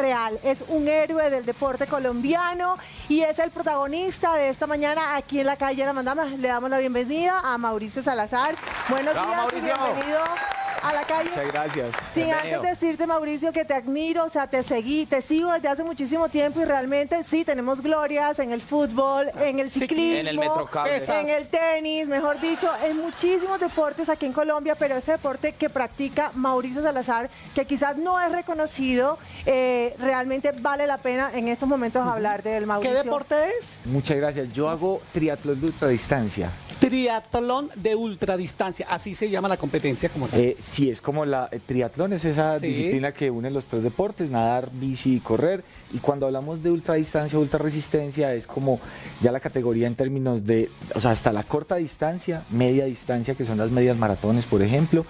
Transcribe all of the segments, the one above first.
real, es un héroe del deporte colombiano y es el protagonista de esta mañana aquí en la calle La Mandama. Le damos la bienvenida a Mauricio Salazar. Buenos ¡Bravo, días Mauricio! y bienvenido a la calle. Muchas gracias. Sin Bienvenido. antes decirte, Mauricio, que te admiro, o sea, te sigo desde hace muchísimo tiempo y realmente sí, tenemos glorias en el fútbol, en el ciclismo, en el Metrocable. en el tenis, mejor dicho, en muchísimos deportes aquí en Colombia, pero ese deporte que practica Mauricio Salazar, que quizás no es reconocido, realmente vale la pena en estos momentos hablar de él, Mauricio. ¿Qué deporte es? Muchas gracias. Yo hago triatlón de ultradistancia. Triatlón de ultradistancia, así se llama la competencia como tal. Sí, es como triatlón, es esa Sí. disciplina que une los tres deportes, nadar, bici y correr. Y cuando hablamos de ultradistancia, ultrarresistencia, es como ya la categoría en términos de, o sea, hasta la corta distancia, media distancia, que son las medias maratones, por ejemplo,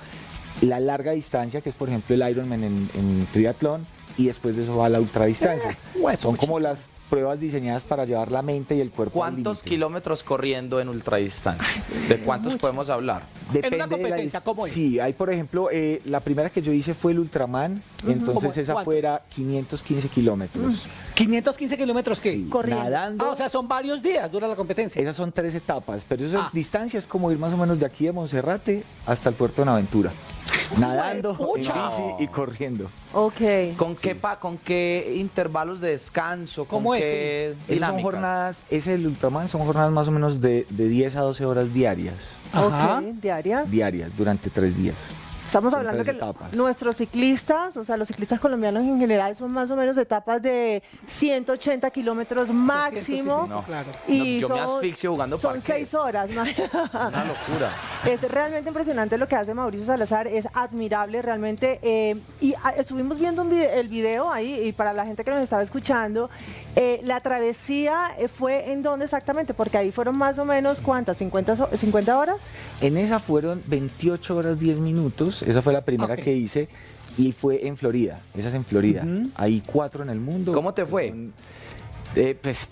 la larga distancia, que es por ejemplo el Ironman en triatlón, y después de eso va la ultradistancia. Son como las pruebas diseñadas para llevar la mente y el cuerpo al ¿Cuántos límite. kilómetros corriendo en ultradistancia? ¿De cuántos podemos hablar? Depende una de la competencia, ¿cómo es? Sí, hay por ejemplo, la primera que yo hice fue el Ultraman, entonces ¿Cómo? esa ¿Cuánto? fuera 515 kilómetros. 515 kilómetros, ¿qué? Sí, Corriendo. nadando. Ah, o sea, son varios días, dura la competencia. Esas son 3 etapas, pero esa Ah. distancia es como ir más o menos de aquí de Monserrate hasta el puerto de Buenaventura. Nadando, en ¡Juepucha! bici y corriendo. Ok. ¿Con qué intervalos de descanso? ¿Con ¿Cómo es? qué Esas son dinámicas? jornadas, ese del Ultraman son jornadas más o menos de 10 a 12 horas diarias. Ajá. Ok, diaria. Diarias, durante 3 días. Estamos Son hablando 3 que etapas. nuestros ciclistas, o sea, los ciclistas colombianos en general son más o menos etapas de 180 kilómetros máximo. No, Claro. Y yo me son- asfixio jugando Son parqués. 6 horas, ¿no? Es una locura. Es realmente impresionante lo que hace Mauricio Salazar, es admirable realmente. Estuvimos viendo el video ahí, y para la gente que nos estaba escuchando, la travesía fue en dónde exactamente, porque ahí fueron más o menos, ¿cuántas? ¿50 horas? En esa fueron 28 horas 10 minutos, esa fue la primera Ok. que hice y fue en Florida, esa es en Florida. Hay 4 en el mundo. ¿Cómo te que fue? Pues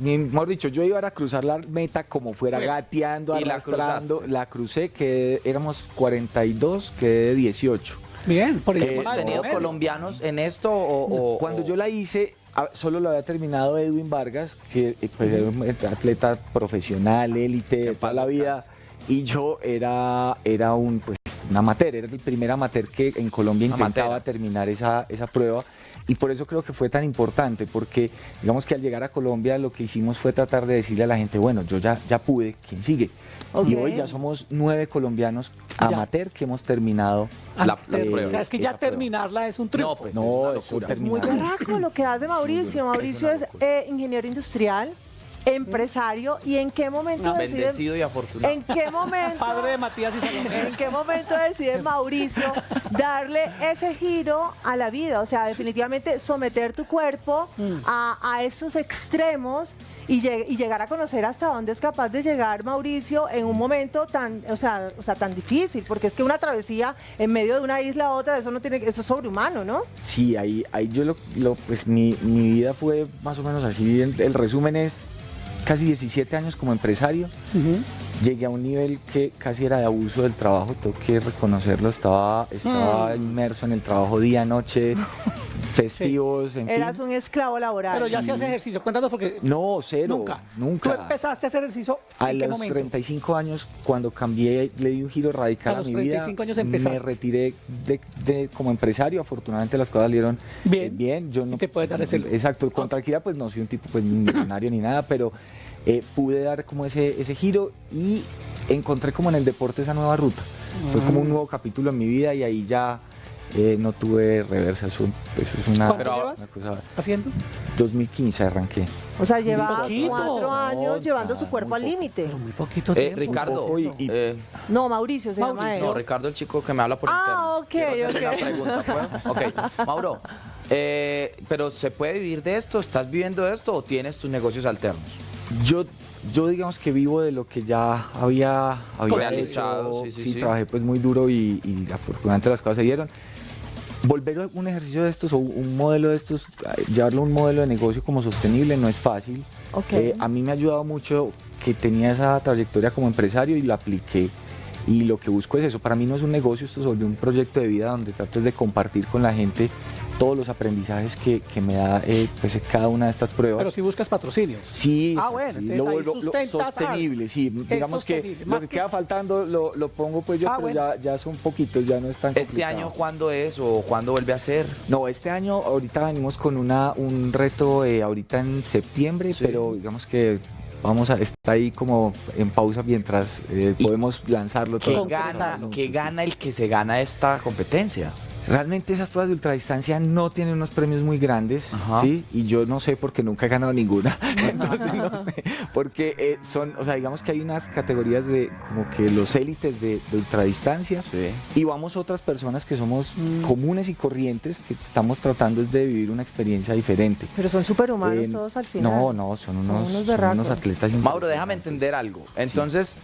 mejor dicho, yo iba a cruzar la meta como fuera, Fue. gateando, ¿Y la arrastrando, cruzaste? la crucé, que éramos 42, quedé de 18. Bien, por ¿Hemos encima ¿Hemos del tenido promedio. colombianos en esto Cuando yo la hice, solo lo había terminado Edwin Vargas, que pues, era un atleta profesional, élite, Que de en toda paz la vida. descanse. Y yo era un amateur, era el primer amateur que en Colombia intentaba Amateur. terminar esa prueba. Y por eso creo que fue tan importante, porque digamos que al llegar a Colombia lo que hicimos fue tratar de decirle a la gente, bueno, yo ya pude, ¿quién sigue? Ok. Y hoy ya somos 9 colombianos amateur que hemos terminado las O pruebas. sea, es que ya esa prueba. terminarla es un triunfo. No, pues, No, es una eso locura. termina- Muy berraco lo que hace Mauricio. Mauricio es ingeniero industrial, empresario, ¿y en qué momento decide? Bendecido y afortunado. ¿En qué momento? Padre de Matías y Salomé. ¿En qué momento decide Mauricio darle ese giro a la vida? O sea, definitivamente someter tu cuerpo a esos extremos y llegar a conocer hasta dónde es capaz de llegar Mauricio en un momento tan, o sea, tan difícil, porque es que una travesía en medio de una isla a otra, eso es sobrehumano, ¿no? Sí, ahí yo pues mi vida fue más o menos así. El resumen es casi 17 años como empresario. Llegué a un nivel que casi era de abuso del trabajo, tengo que reconocerlo. Estaba inmerso en el trabajo día, noche, festivos, en fin. Eras un esclavo laboral. Pero ya hacías ejercicio. Cuéntanos porque No, cero, nunca. nunca. ¿Tú empezaste a hacer ejercicio A en qué los momento? 35 años, cuando cambié, le di un giro radical A a, los mi vida. 35 años empezaste. Me retiré como empresario. Afortunadamente las cosas salieron Bien. bien. Yo Y no, te puedes dar ese lujo. Exacto, con tranquilidad, pues no soy un tipo pues, ni millonario ni nada, pero pude dar como ese giro y encontré como en el deporte esa nueva ruta. Fue como un nuevo capítulo en mi vida y ahí ya no tuve reversa. Eso es una, ¿Cuánto Pero- llevas una cosa. haciendo? 2015 arranqué. O sea, lleva poquito. 4 años No, llevando su muy cuerpo al poco. límite. Pero muy poquito tiempo. Ricardo, poco y- No, Mauricio se llama él. no, Ricardo, el chico que me habla por Ah, interno. ok, Quiero hacerle ok. una pregunta, ¿puedo? Ok, Mauro, pero ¿se puede vivir de esto? ¿Estás viviendo de esto o tienes tus negocios alternos? Yo digamos que vivo de lo que ya había Realizado, hecho. sí. Trabajé pues muy duro y afortunadamente las cosas se dieron. Volver a un ejercicio de estos o un modelo de estos, llevarlo a un modelo de negocio como sostenible no es fácil. Ok. A mí me ha ayudado mucho que tenía esa trayectoria como empresario y lo apliqué. Y lo que busco es eso. Para mí no es un negocio, esto se volvió un proyecto de vida donde trato de compartir con la gente todos los aprendizajes que me da pues, cada una de estas pruebas. Pero si buscas patrocinios. Sí, bueno, sí, entonces ahí lo sustentas sostenible, sí. Digamos que sostenible, lo más que que- queda faltando lo pongo pues yo, pero bueno. ya son poquitos, ya no es tan ¿Este complicado. año cuándo es o cuándo vuelve a ser? No, este año ahorita venimos con un reto ahorita en septiembre, Sí. pero digamos que está ahí como en pausa mientras podemos lanzarlo ¿Qué todo. gana el que se gana esta competencia? Realmente esas pruebas de ultradistancia no tienen unos premios muy grandes, Ajá. ¿sí? Y yo no sé porque nunca he ganado ninguna, entonces no sé, porque o sea, digamos que hay unas categorías de como que los élites de ultradistancia Sí. y vamos otras personas que somos comunes y corrientes que estamos tratando es de vivir una experiencia diferente. Pero son superhumanos todos al final. No, son unos unos berracos. atletas Mauro, déjame impresionantes. entender algo. Entonces,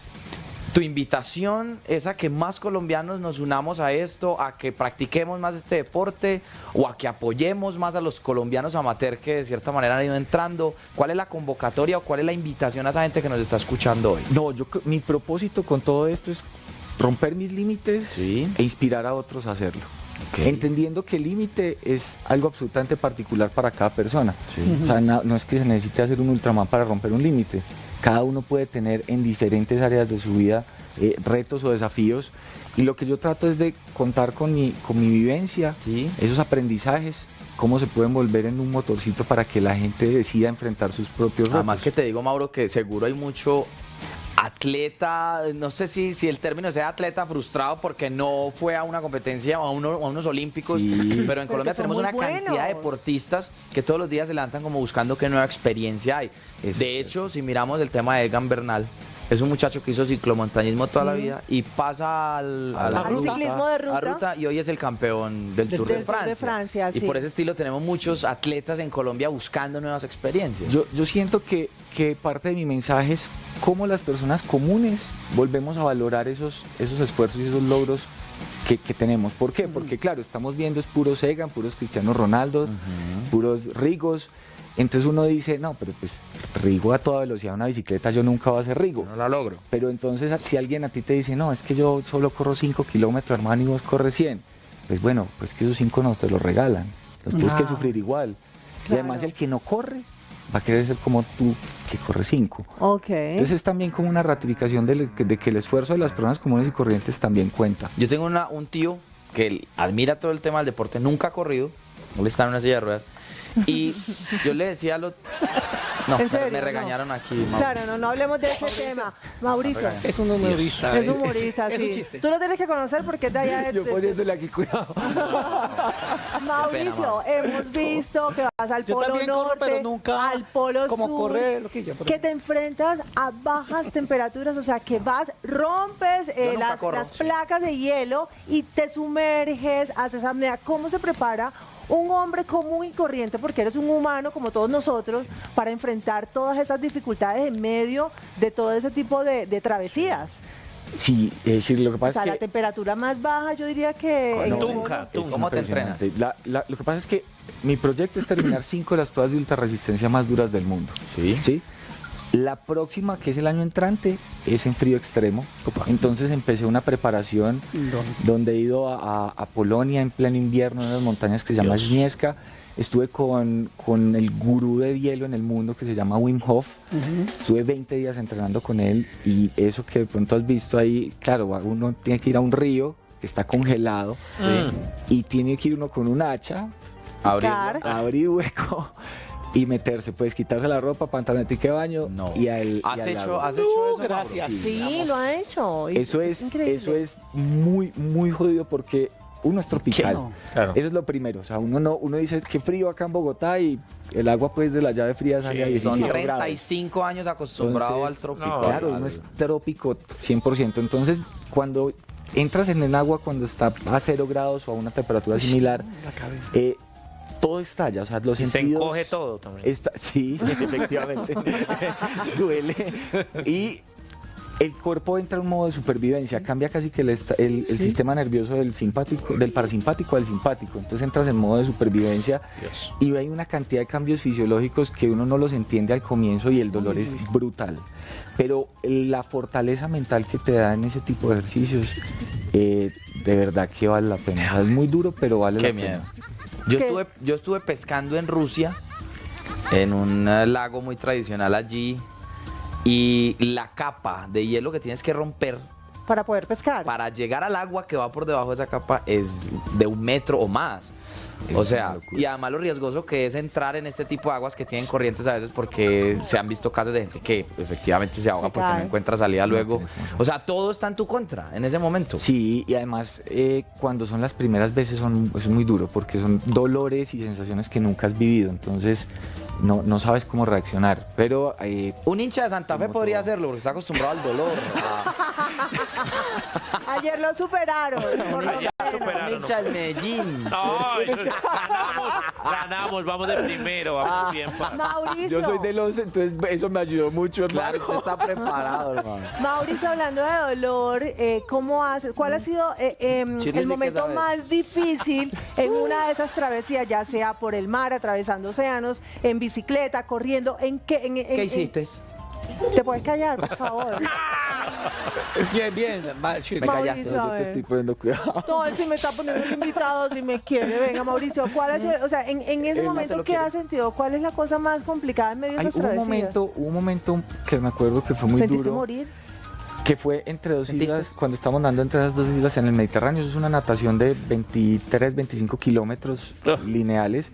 tu invitación es a que más colombianos nos unamos a esto, a que practiquemos más este deporte o a que apoyemos más a los colombianos amateur que de cierta manera han ido entrando. ¿Cuál es la convocatoria o cuál es la invitación a esa gente que nos está escuchando hoy? No, mi propósito con todo esto es romper mis límites Sí. e inspirar a otros a hacerlo. Ok. Entendiendo que el límite es algo absolutamente particular para cada persona. Sí. O sea, no es que se necesite hacer un Ultraman para romper un límite. Cada uno puede tener en diferentes áreas de su vida retos o desafíos. Y lo que yo trato es de contar con mi vivencia, Sí. esos aprendizajes, cómo se pueden volver en un motorcito para que la gente decida enfrentar sus propios retos. Además que te digo, Mauro, que seguro hay mucho atleta, no sé si el término sea atleta frustrado porque no fue a una competencia o a unos olímpicos, Sí. pero en Colombia que son tenemos muy una cantidad de buenos. deportistas que todos los días se levantan como buscando qué nueva experiencia hay. Eso De hecho, si miramos el tema de Egan Bernal, es un muchacho que hizo ciclomontañismo toda la vida y pasa al ciclismo de a ruta. y hoy es el campeón del Tour de Tour de Francia. Francia, Y sí. por ese estilo tenemos muchos atletas en Colombia buscando nuevas experiencias. Yo siento que parte de mi mensaje es cómo las personas comunes volvemos a valorar esos esfuerzos y esos logros que tenemos. ¿Por qué? Porque claro, estamos viendo es puros Egan, puros Cristiano Ronaldo, puros Rigos. Entonces uno dice, no, pero pues Rigo a toda velocidad una bicicleta, yo nunca voy a ser Rigo. no la logro. Pero entonces si alguien a ti te dice, no, es que yo solo corro 5 kilómetros, hermano, y vos corres 100. Pues bueno, pues que esos 5 no te los regalan. Los tienes que sufrir igual. Y Claro. además el que no corre va a querer ser como tú, que corre 5. Ok. Entonces es también como una ratificación de que el esfuerzo de las personas comunes y corrientes también cuenta. Yo tengo un tío que él admira todo el tema del deporte, nunca ha corrido, él está en una silla de ruedas. Y yo le decía a los... No, ¿En serio? me No. regañaron aquí. Mauro. Claro, no hablemos de ese tema. Mauricio. Es un humorista. Es humorista, es sí. un chiste. Tú lo tienes que conocer porque es de allá de... Yo poniéndole aquí cuidado. Mauricio, Mauro. hemos visto que vas al Yo Polo también corro, Norte, pero nunca al Polo como Sur, correr, loquillo, pero- que te enfrentas a bajas temperaturas, o sea, que rompes Yo nunca las corro, sí. placas de hielo y te sumerges, haces apnea. ¿Cómo se prepara un hombre común y corriente, porque eres un humano como todos nosotros, para enfrentar todas esas dificultades en medio de todo ese tipo de travesías? Sí, lo que O pasa sea, es la que... temperatura más baja, yo diría que... en el Tunja, polo- Es ¿Cómo te entrenas? impresionante. Lo que pasa es que mi proyecto es terminar 5 de las pruebas de ultrarresistencia más duras del mundo. Sí. La próxima, que es el año entrante, es en frío extremo. Entonces empecé una preparación donde he ido a Polonia en pleno invierno, en unas montañas que se llama Śnieżka. Estuve con el gurú de hielo en el mundo que se llama Wim Hof. Estuve 20 días entrenando con él y eso que de pronto has visto ahí, claro, uno tiene que ir a un río que está congelado y tiene que ir uno con un hacha, Abrir. abrir hueco y meterse, pues quitarse la ropa, pantalonetica de baño No. y al ¿Has y al hecho, agua. has hecho eso? gracias. Mauro? Sí, lo ha hecho. y Eso increíble. es muy, muy jodido porque uno es tropical. no? Claro. Eso es lo primero. O sea, uno dice que frío acá en Bogotá y el agua pues de la llave fría sale a 17 Son grados. 35 años acostumbrado al Entonces, tropical. Claro, uno es trópico 100%. Entonces, cuando entras en el agua cuando está a 0 grados o a una temperatura similar, La cabeza. todo estalla. O sea, los Y se sentidos... encoge todo también. Sí, efectivamente. Duele. Y el cuerpo entra en un modo de supervivencia, cambia casi que el sistema nervioso del parasimpático al simpático. Entonces entras en modo de supervivencia Dios. y hay una cantidad de cambios fisiológicos que uno no los entiende al comienzo y el dolor es brutal. Pero la fortaleza mental que te da en ese tipo de ejercicios, de verdad que vale la pena. O sea, es muy duro, pero vale Qué la miedo. pena. Yo estuve pescando en Rusia, en un lago muy tradicional allí, y la capa de hielo que tienes que romper Para poder pescar. para llegar al agua que va por debajo de esa capa es de 1 metro o más. O sea, y además lo riesgoso que es entrar en este tipo de aguas que tienen corrientes a veces, porque se han visto casos de gente que efectivamente se ahoga Se porque no cae. encuentra salida luego. O sea, todo está en tu contra en ese momento. Sí, y además cuando son las primeras veces es muy duro porque son dolores y sensaciones que nunca has vivido, entonces no sabes cómo reaccionar. Pero Un hincha de Santa Fe Como podría todo. hacerlo porque está acostumbrado al dolor. Ayer lo superaron. por lo Hincha- menos. Un hincha del Medellín. No, ganamos, vamos de primero, vamos bien. Mauricio, yo soy del 11, entonces eso me ayudó mucho, Claro, hermano. usted está preparado, hermano. Mauricio, hablando de dolor, ¿cómo haces? ¿Cuál ha sido Chile sí que el momento sabe. más difícil en una de esas travesías, ya sea por el mar, atravesando océanos, en bicicleta, corriendo? ¿Qué hiciste? ¿Te puedes callar, por favor? Bien, bien. Chile. Me callaste. Mauricio, a Yo te ver. estoy poniendo cuidado. No, él sí me está poniendo el invitado, si me quiere. Venga, Mauricio, ¿cuál es o sea, en ese Él no se momento, lo ¿qué quiere. has sentido? ¿Cuál es la cosa más complicada en medio de Hay esas un travesías? momento que me acuerdo que fue muy ¿Sentiste duro. morir? Que fue entre dos ¿Sentiste? islas, cuando estamos nadando entre esas dos islas en el Mediterráneo. Eso es una natación de 23, 25 kilómetros lineales.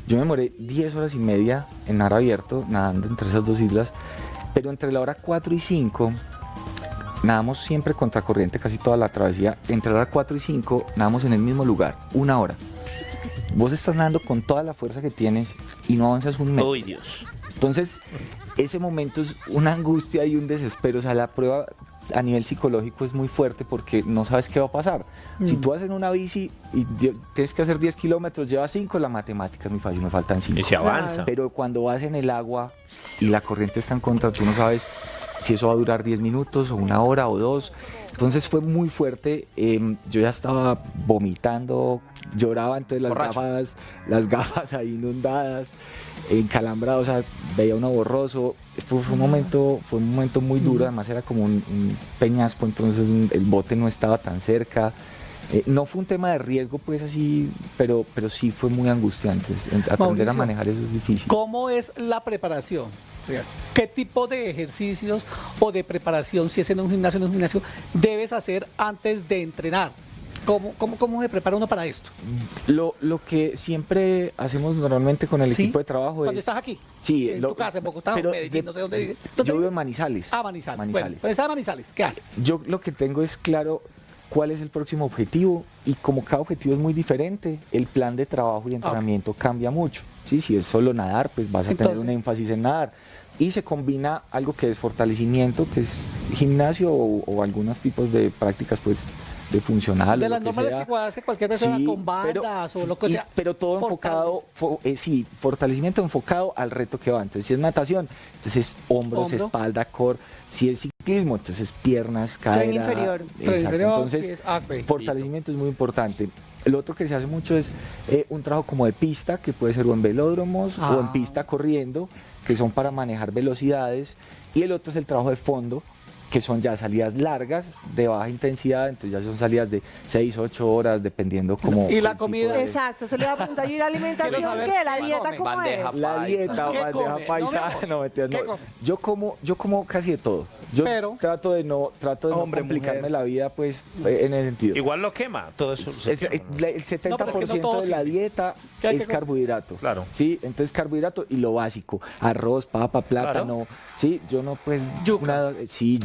Yo me demoré 10 horas y media en mar abierto, nadando entre esas dos islas. Pero entre la hora 4 y 5, nadamos siempre contracorriente casi toda la travesía. Entre la hora 4 y 5, nadamos en el mismo lugar, 1 hora. Vos estás nadando con toda la fuerza que tienes y no avanzas un metro. Uy, Dios. Entonces, ese momento es una angustia y un desespero. O sea, la prueba a nivel psicológico es muy fuerte porque no sabes qué va a pasar. Si tú vas en una bici y tienes que hacer 10 kilómetros, llevas 5, la matemática es muy fácil, me faltan 5. Y se avanza. Pero cuando vas en el agua y la corriente está en contra, tú no sabes si eso va a durar 10 minutos o 1 hora o 2. Entonces fue muy fuerte. Yo ya estaba vomitando, lloraba, entonces Borracho. las gafas ahí inundadas, encalambrado, o sea, veía uno borroso. Fue un momento muy duro, además era como un peñasco, entonces el bote no estaba tan cerca. No fue un tema de riesgo, pues así, pero sí fue muy angustiante. Aprender Mauricio, a manejar eso es difícil. ¿Cómo es la preparación? O sea, ¿qué tipo de ejercicios o de preparación, si es en un gimnasio o en un gimnasio, debes hacer antes de entrenar? ¿Cómo se prepara uno para esto? Lo que siempre hacemos normalmente con el ¿Sí? equipo de trabajo Cuando es... estás aquí. Sí, En tu casa, en Bogotá, o Medellín, no sé dónde vives. ¿Dónde Yo vivo vives? en Manizales. Ah, Manizales. Bueno, pues está en Manizales. ¿Qué haces? Yo lo que tengo es claro cuál es el próximo objetivo y como cada objetivo es muy diferente, el plan de trabajo y entrenamiento cambia mucho. ¿Sí? Si es solo nadar, pues vas a tener Entonces- un énfasis en nadar. Y se combina algo que es fortalecimiento, que es gimnasio o algunos tipos de prácticas pues de funcional. De o lo las que normales sea. que hace cualquier persona Sí, con bandas o lo que sea. Pero todo enfocado, fortalecimiento enfocado al reto que va. Entonces, si es natación, entonces hombros, Hombro. espalda, core. Si es ciclismo, entonces piernas, cadera. Tren inferior. Tren Exacto. inferior, Entonces, sí es ok. fortalecimiento es muy importante. Lo otro que se hace mucho es un trabajo como de pista, que puede ser o en velódromos o en Ah. pista corriendo, que son para manejar velocidades. Y el otro es el trabajo de fondo, que son ya salidas largas, de baja intensidad, entonces ya son salidas de 6, 8 horas, dependiendo como... ¿Y la el tipo comida? de- Exacto, se le va a preguntar. ¿Y la alimentación Quiero saber qué? ¿La qué dieta come. cómo Bandeja es? La paisa. dieta, ¿Qué bandeja come? paisa, No, mi no, mentira, ¿Qué no. come? Yo como casi de todo. Yo Pero- trato de no Hombre, complicarme mujer. la vida, pues, en ese sentido. Igual lo quema, todo eso. se El quema, ¿no? 70% No, pero es que no todo de la sirve. dieta ¿Qué hay que es comer? carbohidrato. Claro. Sí, entonces carbohidrato y lo básico, arroz, papa, plátano. Sí, yo no pues Yuca.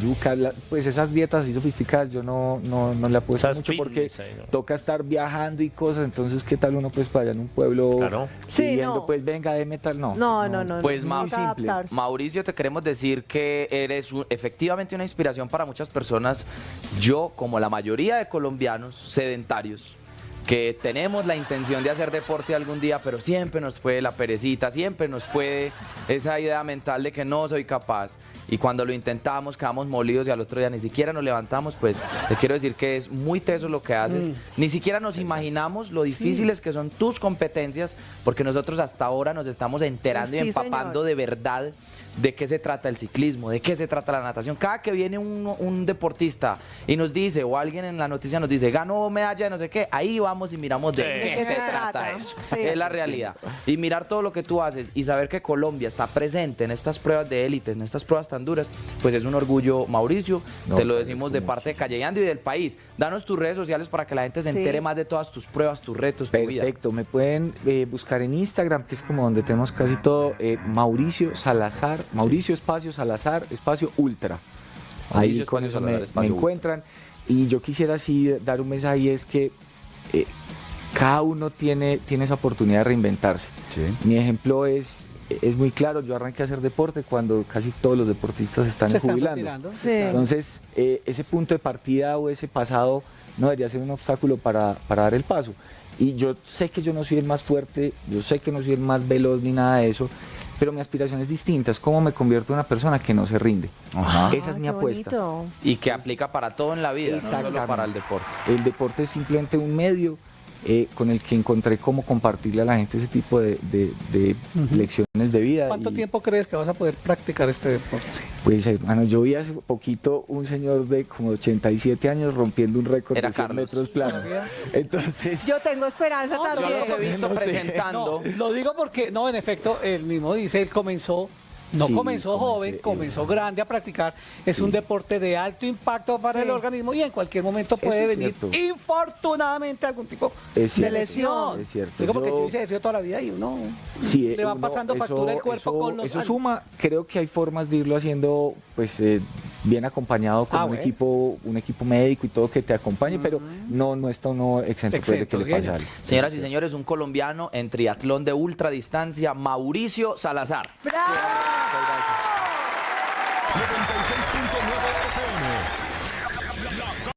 yuca, pues esas dietas así sofisticadas yo no le apuesto Esas mucho porque fitness ahí, ¿no? toca estar viajando y cosas, entonces qué tal uno pues para allá en un pueblo Claro. Sí, pidiendo, no. pues venga de metal, no. No. Pues, toca muy simple. adaptarse. Mauricio, te queremos decir que eres efectivamente una inspiración para muchas personas. Yo, como la mayoría de colombianos sedentarios, que tenemos la intención de hacer deporte algún día, pero siempre nos puede la perecita, siempre nos puede esa idea mental de que no soy capaz. Y cuando lo intentamos, quedamos molidos y al otro día ni siquiera nos levantamos, pues te quiero decir que es muy teso lo que haces. Ni siquiera nos imaginamos lo difíciles que son tus competencias, porque nosotros hasta ahora nos estamos enterando y Sí, empapando señor. de verdad de qué se trata el ciclismo, de qué se trata la natación. Cada que viene un deportista y nos dice, o alguien en la noticia nos dice, ganó medalla de no sé qué, ahí vamos y miramos de Sí. qué se trata eso. Sí. Es la realidad. Y mirar todo lo que tú haces y saber que Colombia está presente en estas pruebas de élite, en estas pruebas tan duras, pues es un orgullo, Mauricio. No, te lo te decimos agradezco de mucho. parte de Calleando y del país. Danos tus redes sociales para que la gente se Sí. entere más de todas tus pruebas, tus retos, tu vida. Perfecto, me pueden buscar en Instagram, que es como donde tenemos casi todo, Mauricio Salazar, Mauricio espacio Salazar, espacio Ultra. Mauricio Ahí con espacio eso Salazar, me espacio Ultra. encuentran. Y yo quisiera así dar un mensaje y es que cada uno tiene esa oportunidad de reinventarse. Mi ejemplo es muy claro, yo arranqué a hacer deporte cuando casi todos los deportistas están Se están jubilando. retirando. Sí. Entonces, ese punto de partida o ese pasado no debería ser un obstáculo para dar el paso. Y yo sé que yo no soy el más fuerte, yo sé que no soy el más veloz ni nada de eso, pero mi aspiración es distinta, es cómo me convierto en una persona que no se rinde. Ajá. Esa es Ay, mi qué apuesta. bonito. Y que aplica para todo en la vida, no solo Exactamente. para el deporte. El deporte es simplemente un medio con el que encontré cómo compartirle a la gente ese tipo de lecciones de vida. ¿Cuánto y, tiempo crees que vas a poder practicar este deporte? Pues hermano, yo vi hace poquito un señor de como 87 años rompiendo un récord Era de 100 Carlos. metros planos. Entonces, Yo tengo esperanza No, Yo también. los he visto No sé. presentando. No, lo digo porque, no, en efecto, él mismo dice, él comenzó, no Sí, comenzó joven, comencé, comenzó grande a practicar. Es un deporte de alto impacto para Sí. el organismo y en cualquier momento puede Eso es venir, cierto. infortunadamente, algún tipo Es de cierto, lesión. es cierto. Digo porque Yo- yo hice eso toda la vida y uno sí, le va uno- pasando factura el cuerpo con los Eso años. suma, creo que hay formas de irlo haciendo pues bien acompañado con un bueno. equipo médico y todo que te acompañe, pero no está uno exento pues, de que Exento, le sí, pase señor. algo. Señoras y señores, un colombiano en triatlón de ultradistancia, Mauricio Salazar. ¡Bravo! Muchas gracias.